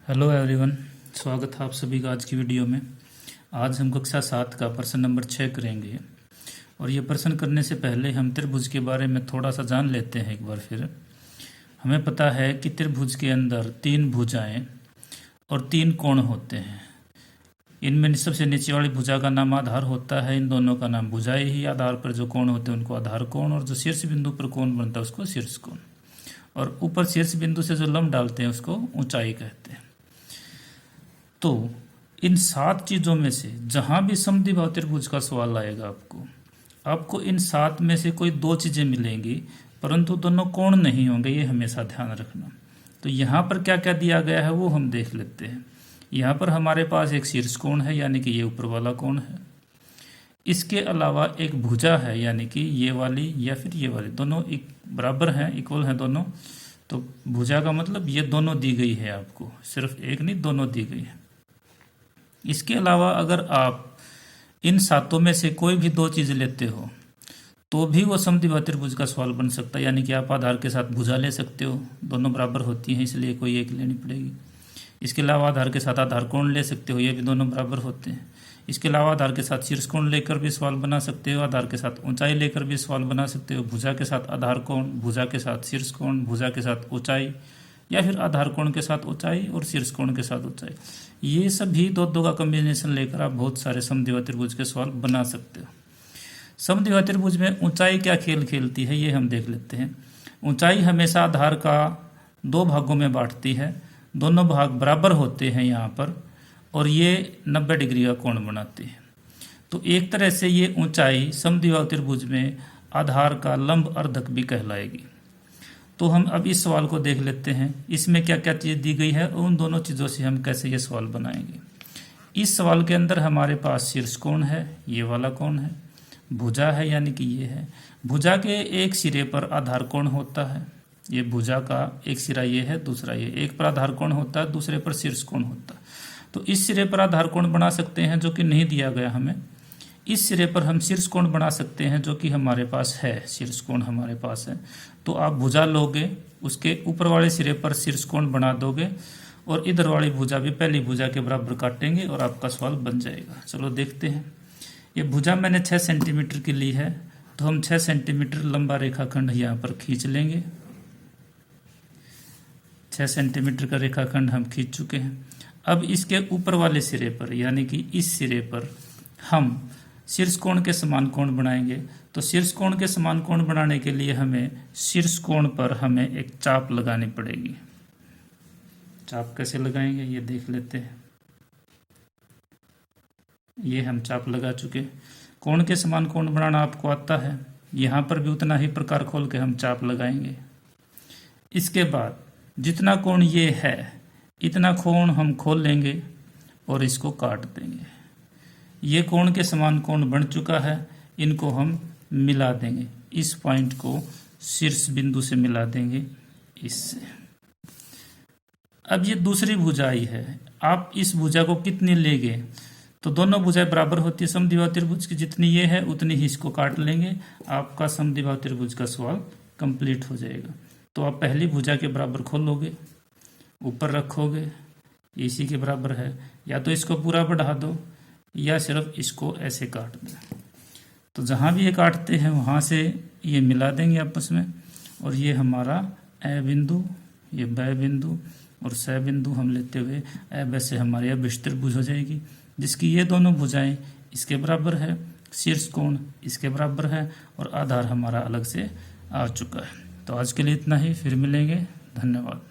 Hello everyone, स्वागत है आप सभी का आज की वीडियो में। आज हम कक्षा 7 का प्रश्न नंबर 6 करेंगे। और ये प्रश्न करने से पहले हम त्रिभुज के बारे में थोड़ा सा जान लेते हैं एक बार फिर। हमें पता है कि त्रिभुज के अंदर 3 भुजाएं और 3 कोण होते हैं। इनमें सबसे नीचे वाली भुजा का नाम आधार होता है, इन दोनों का नाम भुजाएं ही। आधार पर जो कोण होते हैं उनको आधार कोण, और जो शीर्ष बिंदु पर कोण बनता है उसको शीर्ष कोण, और ऊपर शीर्ष बिंदु से जो लंब डालते हैं उसको ऊंचाई कहते हैं। तो इन 7 चीजों में से जहां भी समद्विबाहु त्रिभुज का सवाल आएगा आपको इन 7 में से कोई 2 चीजें मिलेंगी, परंतु दोनों कोण नहीं होंगे, ये हमेशा ध्यान रखना। तो यहाँ पर क्या क्या दिया गया है वो हम देख लेते हैं। यहाँ पर हमारे पास एक शीर्ष कोण है, यानी कि ये ऊपर वाला कोण है। इसके अलावा एक भुजा है, यानी कि ये वाली या फिर ये वाली, दोनों एक बराबर हैं, इक्वल हैं दोनों। तो भुजा का मतलब ये दोनों दी गई है आपको, सिर्फ एक नहीं, दोनों दी गई है। इसके अलावा अगर आप इन 7 में से कोई भी 2 चीज लेते हो तो भी वो समद्विबाहु त्रिभुज का सवाल बन सकता है। यानी कि आप आधार के साथ भुजा ले सकते हो, दोनों बराबर होती हैं इसलिए कोई एक लेनी पड़ेगी। इसके अलावा आधार के साथ आधार कोण ले सकते हो, ये भी दोनों बराबर होते हैं। इसके अलावा आधार के साथ शीर्ष कोण लेकर भी सवाल बना सकते हो, आधार के साथ ऊंचाई लेकर भी सवाल बना सकते हो। भुजा के साथ आधार कोण, भुजा के साथ शीर्ष कोण, भुजा के साथ ऊंचाई, या फिर आधार कोण के साथ ऊंचाई और शीर्ष कोण के साथ ऊंचाई। ये सभी दो का कॉम्बिनेशन लेकर आप बहुत सारे समद्विबाहु त्रिभुज के सवाल बना सकते हो। समद्विबाहु त्रिभुज में ऊंचाई क्या खेल खेलती है ये हम देख लेते हैं। ऊंचाई हमेशा आधार का 2 भागों में बांटती है, दोनों भाग बराबर होते हैं यहाँ पर, और ये 90 डिग्री का कोण बनाती है। तो एक तरह से ये ऊंचाई समद्विबाहु त्रिभुज में आधार का लंब अर्धक भी कहलाएगी। तो हम अब इस सवाल को देख लेते हैं, इसमें क्या क्या चीज़ दी गई है और उन दोनों चीज़ों से हम कैसे ये सवाल बनाएंगे। इस सवाल के अंदर हमारे पास शीर्ष कोण है, ये वाला कोण है, भुजा है यानी कि ये है। भुजा के एक सिरे पर आधार कोण होता है, ये भुजा का एक सिरा ये है, दूसरा ये, एक पर आधार कोण होता है, दूसरे पर शीर्ष कोण होता है। तो इस सिरे पर आधार कोण बना सकते हैं जो कि नहीं दिया गया हमें। इस सिरे पर हम शीर्ष कोण बना सकते हैं जो कि हमारे पास है, शीर्ष कोण हमारे पास है। तो आप भुजा लोगे, उसके ऊपर वाले सिरे पर शीर्ष कोण बना दोगे, और इधर वाली भुजा भी पहली भुजा के बराबर काटेंगे और आपका सवाल बन जाएगा। चलो देखते हैं। ये भुजा मैंने 6 सेंटीमीटर की ली है, तो हम 6 सेंटीमीटर लंबा रेखाखंड यहाँ पर खींच लेंगे। 6 सेंटीमीटर का रेखाखंड हम खींच चुके हैं। अब इसके ऊपर वाले सिरे पर, यानी कि इस सिरे पर हम शीर्ष कोण के समान कोण बनाएंगे। तो शीर्ष कोण के समान कोण बनाने के लिए हमें शीर्ष कोण पर हमें एक चाप लगानी पड़ेगी। चाप कैसे लगाएंगे ये देख लेते हैं। ये हम चाप लगा चुके। कोण के समान कोण बनाना आपको आता है, यहाँ पर भी उतना ही प्रकार खोल के हम चाप लगाएंगे। इसके बाद जितना कोण ये है इतना कोण हम खोल लेंगे और इसको काट देंगे। ये कोण के समान कोण बन चुका है, इनको हम मिला देंगे। इस पॉइंट को शीर्ष बिंदु से मिला देंगे इससे। अब ये दूसरी भुजाई है, आप इस भुजा को कितनी लेंगे, तो दोनों भुजाएं बराबर होती है समद्विबाहु त्रिभुज की, जितनी ये है उतनी ही इसको काट लेंगे। आपका समद्विबाहु त्रिभुज का सवाल कंप्लीट हो जाएगा। तो आप पहली भुजा के बराबर खोलोगे, ऊपर रखोगे, इसी के बराबर है, या तो इसको पूरा बढ़ा दो या सिर्फ इसको ऐसे काट दो। तो जहाँ भी ये काटते हैं वहाँ से ये मिला देंगे आपस में, और ये हमारा ए बिंदु, ये ब बिंदु और स बिंदु हम लेते हुए ए से हमारी अब त्रिभुज हो जाएगी, जिसकी ये दोनों भुजाएं इसके बराबर है, शीर्ष कोण इसके बराबर है, और आधार हमारा अलग से आ चुका है। तो आज के लिए इतना ही, फिर मिलेंगे। धन्यवाद।